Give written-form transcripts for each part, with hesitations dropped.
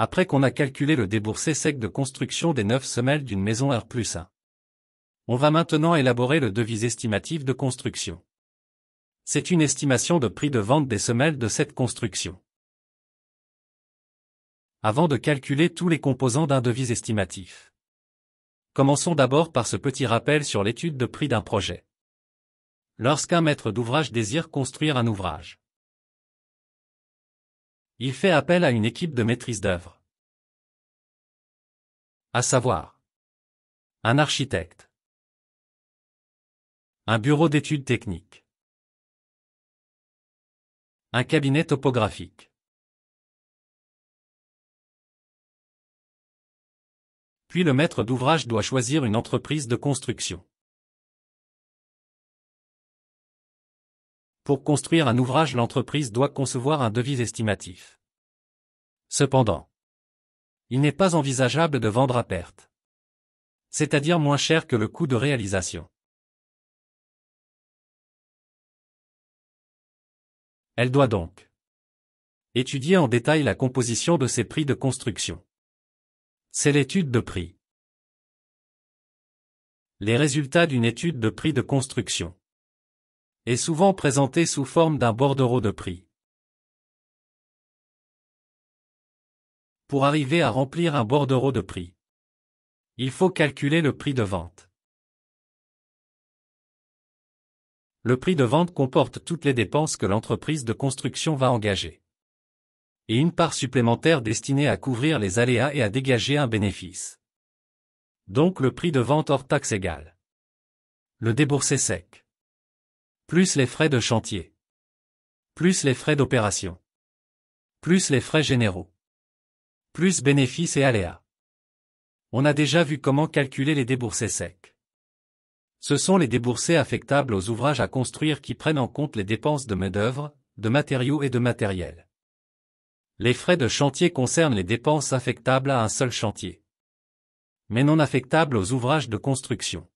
Après qu'on a calculé le déboursé sec de construction des 9 semelles d'une maison R+1. On va maintenant élaborer le devis estimatif de construction. C'est une estimation de prix de vente des semelles de cette construction. Avant de calculer tous les composants d'un devis estimatif. Commençons d'abord par ce petit rappel sur l'étude de prix d'un projet. Lorsqu'un maître d'ouvrage désire construire un ouvrage, il fait appel à une équipe de maîtrise d'œuvre. À savoir, un architecte, un bureau d'études techniques, un cabinet topographique. Puis le maître d'ouvrage doit choisir une entreprise de construction. Pour construire un ouvrage, l'entreprise doit concevoir un devis estimatif. Cependant, il n'est pas envisageable de vendre à perte, c'est-à-dire moins cher que le coût de réalisation. Elle doit donc étudier en détail la composition de ses prix de construction. C'est l'étude de prix. Les résultats d'une étude de prix de construction est souvent présenté sous forme d'un bordereau de prix. Pour arriver à remplir un bordereau de prix, il faut calculer le prix de vente. Le prix de vente comporte toutes les dépenses que l'entreprise de construction va engager, et une part supplémentaire destinée à couvrir les aléas et à dégager un bénéfice. Donc le prix de vente hors taxe égale le déboursé sec, plus les frais de chantier, plus les frais d'opération, plus les frais généraux, plus bénéfices et aléas. On a déjà vu comment calculer les déboursés secs. Ce sont les déboursés affectables aux ouvrages à construire qui prennent en compte les dépenses de main-d'œuvre, de matériaux et de matériel. Les frais de chantier concernent les dépenses affectables à un seul chantier, mais non affectables aux ouvrages de construction,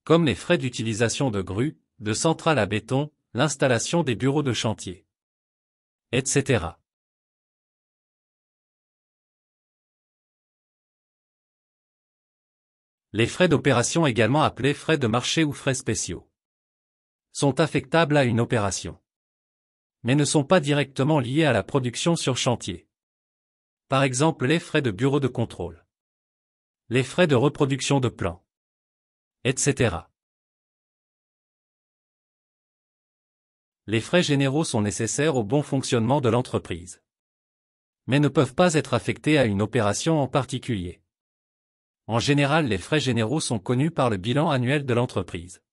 comme les frais d'utilisation de grues, de centrales à béton, l'installation des bureaux de chantier, etc. Les frais d'opération, également appelés frais de marché ou frais spéciaux, sont affectables à une opération, mais ne sont pas directement liés à la production sur chantier. Par exemple les frais de bureau de contrôle, les frais de reproduction de plans, etc. Les frais généraux sont nécessaires au bon fonctionnement de l'entreprise, mais ne peuvent pas être affectés à une opération en particulier. En général, les frais généraux sont connus par le bilan annuel de l'entreprise.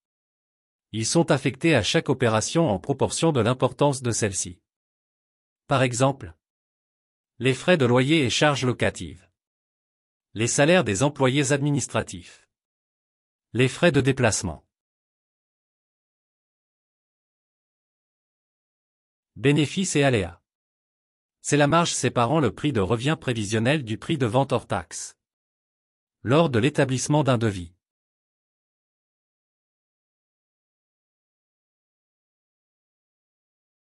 Ils sont affectés à chaque opération en proportion de l'importance de celle-ci. Par exemple, les frais de loyer et charges locatives, les salaires des employés administratifs, les frais de déplacement. Bénéfices et aléas. C'est la marge séparant le prix de revient prévisionnel du prix de vente hors taxe lors de l'établissement d'un devis.